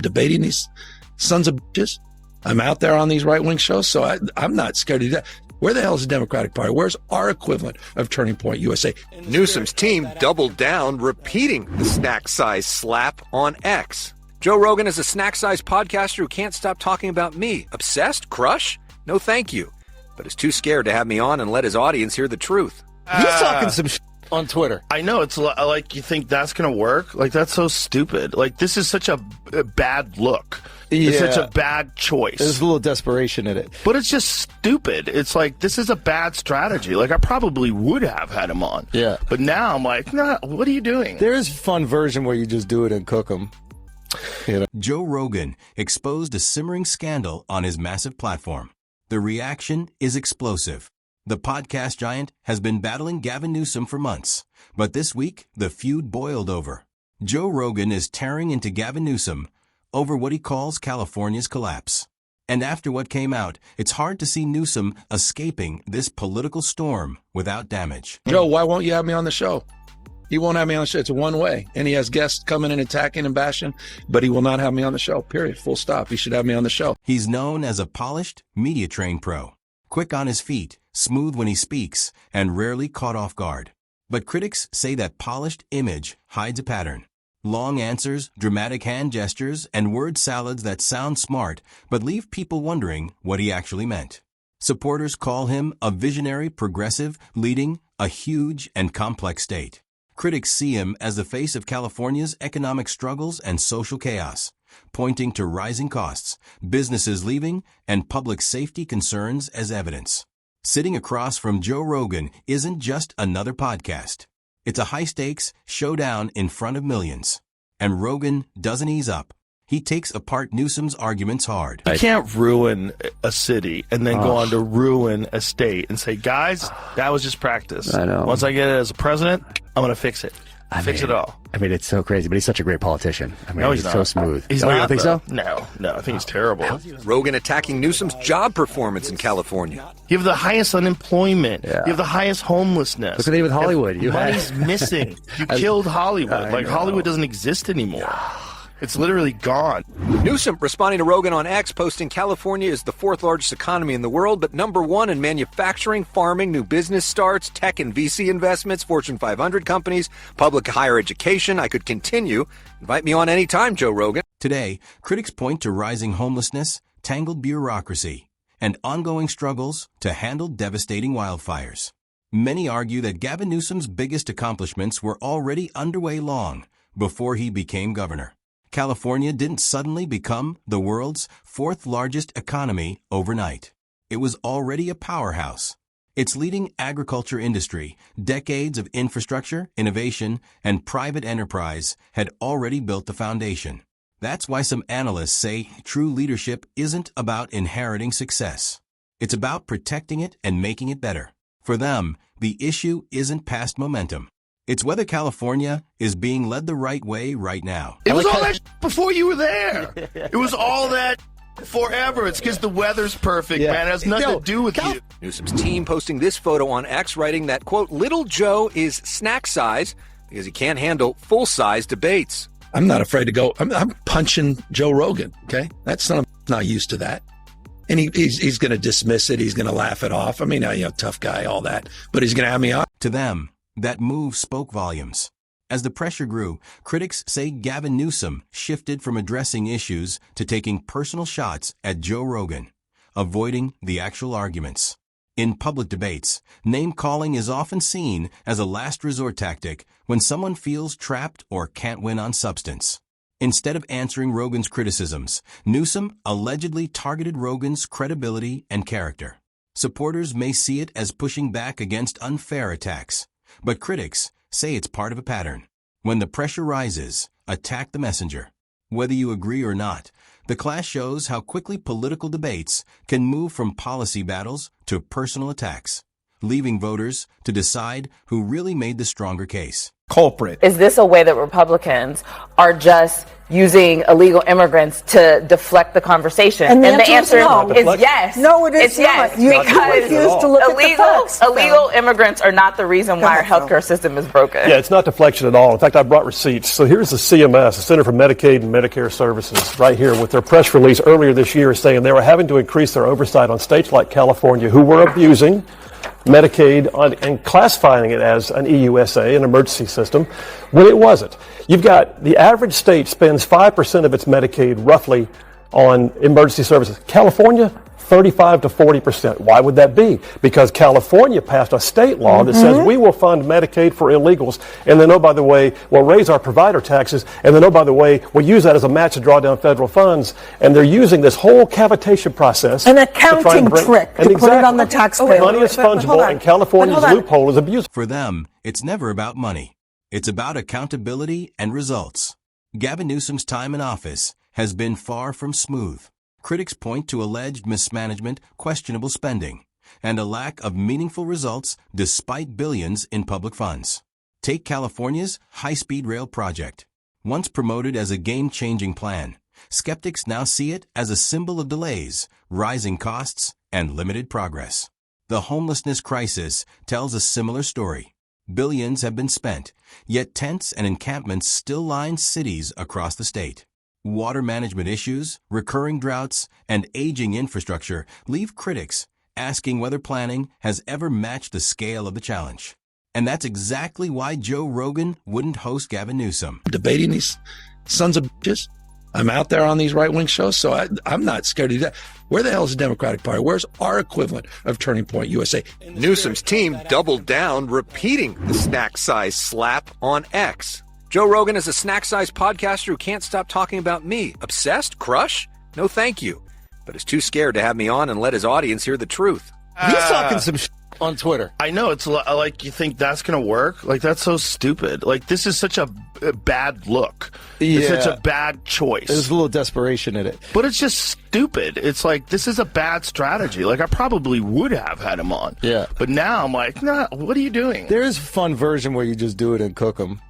debating these sons of bitches. I'm out there on these right-wing shows, so I'm not scared to do that. Where the hell is the Democratic Party? Where's our equivalent of Turning Point USA? Newsom's team doubled down, repeating the snack-size slap on X. Joe Rogan is a snack-sized podcaster who can't stop talking about me. Obsessed? Crush? No thank you. But is too scared to have me on and let his audience hear the truth. He's talking some shit on Twitter. I know. It's like, you think that's going to work? Like, that's so stupid. Like, this is such a bad look. It's such a bad choice. There's a little desperation in it. But it's just stupid. It's like, this is a bad strategy. Like, I probably would have had him on. Yeah. But now I'm like, nah, what are you doing? There is a fun version where you just do it and cook them. You know? Joe Rogan exposed a simmering scandal on his massive platform. The reaction is explosive. The podcast giant has been battling Gavin Newsom for months, but this week the feud boiled over. Joe Rogan is tearing into Gavin Newsom over what he calls California's collapse. And after what came out, it's hard to see Newsom escaping this political storm without damage. Joe, why won't you have me on the show? He won't have me on the show. It's a one-way. And he has guests coming and attacking and bashing, but he will not have me on the show, period. Full stop. He should have me on the show. He's known as a polished, media-trained pro. Quick on his feet, smooth when he speaks, and rarely caught off guard. But critics say that polished image hides a pattern. Long answers, dramatic hand gestures, and word salads that sound smart but leave people wondering what he actually meant. Supporters call him a visionary progressive leading a huge and complex state. Critics see him as the face of California's economic struggles and social chaos, pointing to rising costs, businesses leaving, and public safety concerns as evidence. Sitting across from Joe Rogan isn't just another podcast. It's a high-stakes showdown in front of millions. And Rogan doesn't ease up. He takes apart Newsom's arguments hard. You can't ruin a city and then go on to ruin a state and say, guys, that was just practice. I know. Once I get it as a president, I'm going to fix it. Fix it all. I mean, it's so crazy, but he's such a great politician. I mean, No, he's not. so smooth. He's Oh, you not, don't think though. so? No, I think he's terrible. Rogan attacking Newsom's job performance in California. You have the highest unemployment. Yeah. You have the highest homelessness. Look at it with Hollywood. You had- Money's missing. You killed Hollywood. Like, know. Hollywood doesn't exist anymore. It's literally gone. Newsom responding to Rogan on X, posting California is the fourth largest economy in the world, but number one in manufacturing, farming, new business starts, tech and VC investments, Fortune 500 companies, public higher education. I could continue. Invite me on anytime, Joe Rogan. Today, critics point to rising homelessness, tangled bureaucracy, and ongoing struggles to handle devastating wildfires. Many argue that Gavin Newsom's biggest accomplishments were already underway long before he became governor. California didn't suddenly become the world's fourth largest economy overnight. It was already a powerhouse. Its leading agriculture industry, decades of infrastructure, innovation, and private enterprise had already built the foundation. That's why some analysts say true leadership isn't about inheriting success. It's about protecting it and making it better. For them, the issue isn't past momentum. It's whether California is being led the right way right now. It was all that before you were there. It was all that forever. It's because the weather's perfect, man. It has nothing to do with you. Newsom's team posting this photo on X, writing that, quote, little Joe is snack size because he can't handle full-size debates. I'm not afraid to go. I'm punching Joe Rogan, okay? That's not used to that. And he's going to dismiss it. He's going to laugh it off. I mean, tough guy, all that. But he's going to have me on. To them, that move spoke volumes. As the pressure grew, critics say Gavin Newsom shifted from addressing issues to taking personal shots at Joe Rogan, avoiding the actual arguments. In public debates, name-calling is often seen as a last resort tactic when someone feels trapped or can't win on substance. Instead of answering Rogan's criticisms, Newsom allegedly targeted Rogan's credibility and character. Supporters may see it as pushing back against unfair attacks, but critics say it's part of a pattern. When the pressure rises, attack the messenger. Whether you agree or not, the clash shows how quickly political debates can move from policy battles to personal attacks, leaving voters to decide who really made the stronger case. Culprit. Is this a way that Republicans are just using illegal immigrants to deflect the conversation? And the answer is yes. No, it is it's yes. not. Because refuse to look at the facts. Illegal immigrants are not the reason why our healthcare system is broken. Yeah, it's not deflection at all. In fact, I brought receipts. So here's the CMS, the Center for Medicaid and Medicare Services, right here with their press release earlier this year saying they were having to increase their oversight on states like California who were abusing Medicaid and classifying it as an EUSA, an emergency system, when it wasn't. You've got the average state spends 5% of its Medicaid roughly on emergency services. California, 35 to 40%. Why would that be? Because California passed a state law that says we will fund Medicaid for illegals, and then, oh, by the way, we'll raise our provider taxes, and then, oh, by the way, we'll use that as a match to draw down federal funds. And they're using this whole cavitation process. An accounting trick to put it on the taxpayer. Money is fungible, and California's loophole is abused. For them, it's never about money. It's about accountability and results. Gavin Newsom's time in office has been far from smooth. Critics point to alleged mismanagement, questionable spending, and a lack of meaningful results despite billions in public funds. Take California's high-speed rail project. Once promoted as a game-changing plan, skeptics now see it as a symbol of delays, rising costs, and limited progress. The homelessness crisis tells a similar story. Billions have been spent, yet tents and encampments still line cities across the state. Water management issues, recurring droughts, and aging infrastructure leave critics asking whether planning has ever matched the scale of the challenge. And that's exactly why Joe Rogan wouldn't host Gavin Newsom. Debating these sons of bitches. I'm out there on these right-wing shows, so I'm not scared to do that. Where the hell is the Democratic Party? Where's our equivalent of Turning Point USA? Newsom's team doubled down, repeating the snack-size slap on X. Joe Rogan is a snack-sized podcaster who can't stop talking about me. Obsessed? Crush? No thank you. But is too scared to have me on and let his audience hear the truth. He's talking some on Twitter. I know. It's like, you think that's going to work? Like, that's so stupid. Like, this is such a bad look. It's such a bad choice. There's a little desperation in it. But it's just stupid. It's like, this is a bad strategy. Like, I probably would have had him on. Yeah. But now I'm like, nah, what are you doing? There is a fun version where you just do it and cook them.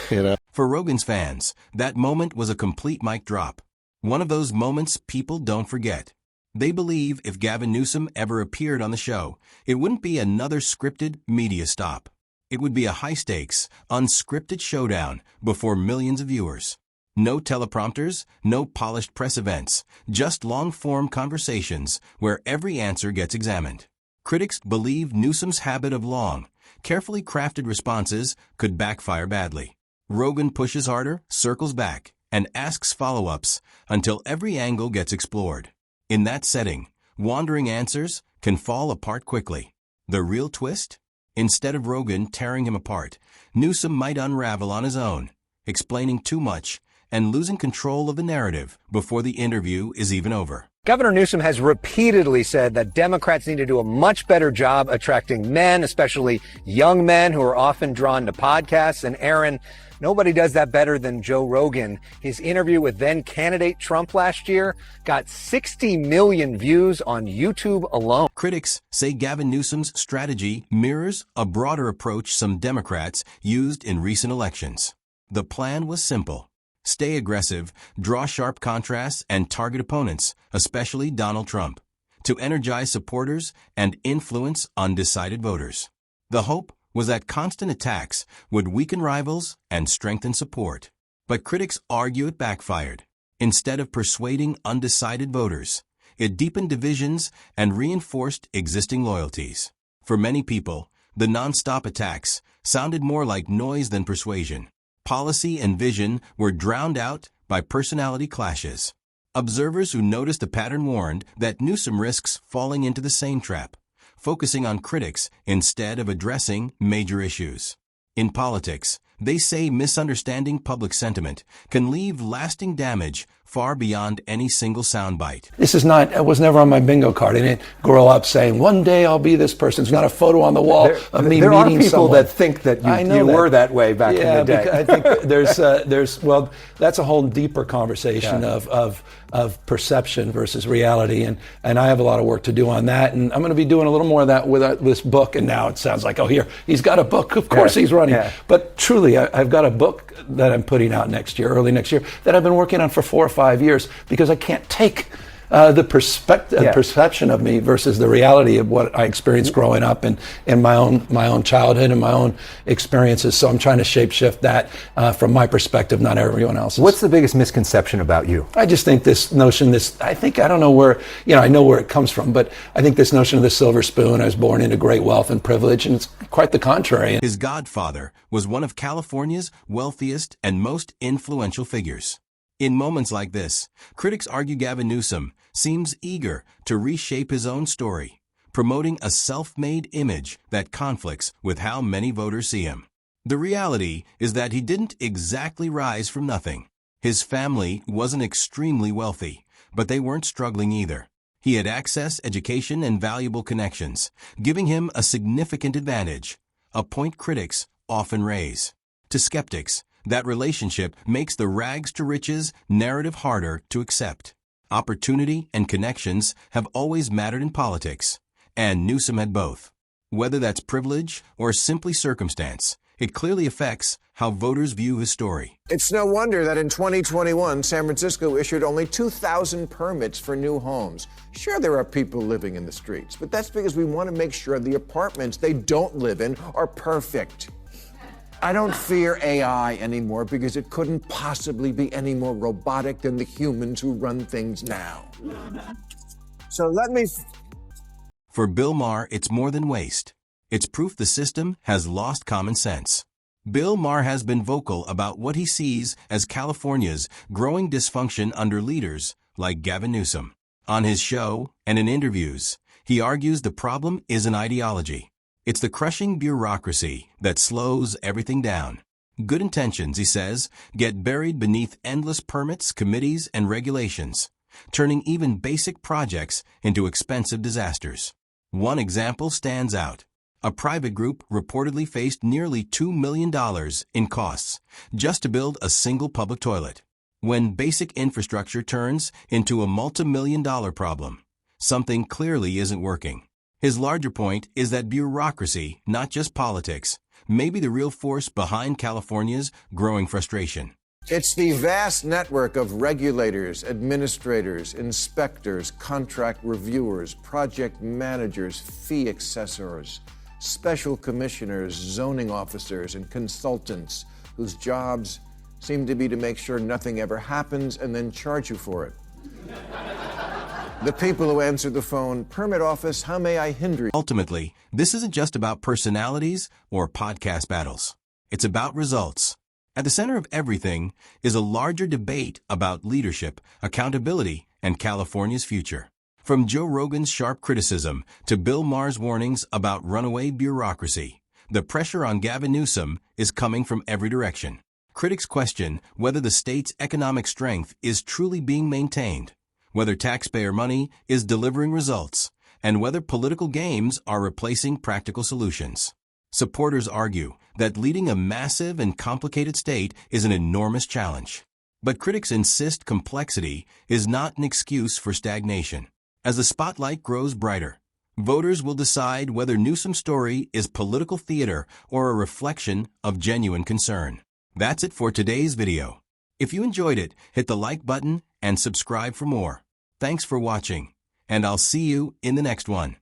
You know? For Rogan's fans, that moment was a complete mic drop. One of those moments people don't forget. They believe if Gavin Newsom ever appeared on the show, it wouldn't be another scripted media stop. It would be a high-stakes, unscripted showdown before millions of viewers. No teleprompters, no polished press events, just long-form conversations where every answer gets examined. Critics believe Newsom's habit of long, carefully crafted responses could backfire badly. Rogan pushes harder, circles back, and asks follow-ups until every angle gets explored. In that setting, wandering answers can fall apart quickly. The real twist? Instead of Rogan tearing him apart, Newsom might unravel on his own, explaining too much and losing control of the narrative before the interview is even over. Governor Newsom has repeatedly said that Democrats need to do a much better job attracting men, especially young men who are often drawn to podcasts. And Aaron, nobody does that better than Joe Rogan. His interview with then candidate Trump last year got 60 million views on YouTube alone. Critics say Gavin Newsom's strategy mirrors a broader approach some Democrats used in recent elections. The plan was simple. Stay aggressive, draw sharp contrasts, and target opponents, especially Donald Trump, to energize supporters and influence undecided voters. The hope was that constant attacks would weaken rivals and strengthen support. But critics argue it backfired. Instead of persuading undecided voters, it deepened divisions and reinforced existing loyalties. For many people, the nonstop attacks sounded more like noise than persuasion. Policy and vision were drowned out by personality clashes. Observers who noticed the pattern warned that Newsom risks falling into the same trap, focusing on critics instead of addressing major issues. In politics, they say misunderstanding public sentiment can leave lasting damage far beyond any single soundbite. It was never on my bingo card. I didn't grow up saying, one day I'll be this person. It's not a photo on the wall of me meeting someone. There are people that think that you were that way back in the day. I think well, that's a whole deeper conversation of perception versus reality. And I have a lot of work to do on that. And I'm going to be doing a little more of that with this book. And now it sounds like, oh, here, he's got a book. Of course he's running. Yeah. But truly, I've got a book that I'm putting out early next year, that I've been working on for 4 or 5 years, because I can't take the perception of me versus the reality of what I experienced growing up and my own childhood and my own experiences. So I'm trying to shapeshift that from my perspective, not everyone else's. What's the biggest misconception about you? I just think this notion, I don't know where, I know where it comes from, but I think this notion of the silver spoon, I was born into great wealth and privilege, and it's quite the contrary. His godfather was one of California's wealthiest and most influential figures. In moments like this, critics argue Gavin Newsom seems eager to reshape his own story, promoting a self-made image that conflicts with how many voters see him. The reality is that he didn't exactly rise from nothing. His family wasn't extremely wealthy, but they weren't struggling either. He had access, education, and valuable connections, giving him a significant advantage, a point critics often raise. To skeptics, that relationship makes the rags to riches narrative harder to accept. Opportunity and connections have always mattered in politics, and Newsom had both. Whether that's privilege or simply circumstance, it clearly affects how voters view his story. It's no wonder that in 2021, San Francisco issued only 2,000 permits for new homes. Sure, there are people living in the streets, but that's because we want to make sure the apartments they don't live in are perfect. I don't fear AI anymore because it couldn't possibly be any more robotic than the humans who run things now. So let me... For Bill Maher, it's more than waste. It's proof the system has lost common sense. Bill Maher has been vocal about what he sees as California's growing dysfunction under leaders like Gavin Newsom. On his show and in interviews, he argues the problem is an ideology. It's the crushing bureaucracy that slows everything down. Good intentions, he says, get buried beneath endless permits, committees, and regulations, turning even basic projects into expensive disasters. One example stands out. A private group reportedly faced nearly $2 million in costs just to build a single public toilet. When basic infrastructure turns into a multi-million-dollar problem, something clearly isn't working. His larger point is that bureaucracy, not just politics, may be the real force behind California's growing frustration. It's the vast network of regulators, administrators, inspectors, contract reviewers, project managers, fee assessors, special commissioners, zoning officers, and consultants whose jobs seem to be to make sure nothing ever happens and then charge you for it. The people who answer the phone, permit office, how may I hinder you? Ultimately, this isn't just about personalities or podcast battles. It's about results. At the center of everything is a larger debate about leadership, accountability, and California's future. From Joe Rogan's sharp criticism to Bill Maher's warnings about runaway bureaucracy, the pressure on Gavin Newsom is coming from every direction. Critics question whether the state's economic strength is truly being maintained, whether taxpayer money is delivering results, and whether political games are replacing practical solutions. Supporters argue that leading a massive and complicated state is an enormous challenge. But critics insist complexity is not an excuse for stagnation. As the spotlight grows brighter, voters will decide whether Newsom's story is political theater or a reflection of genuine concern. That's it for today's video. If you enjoyed it, hit the like button and subscribe for more. Thanks for watching, and I'll see you in the next one.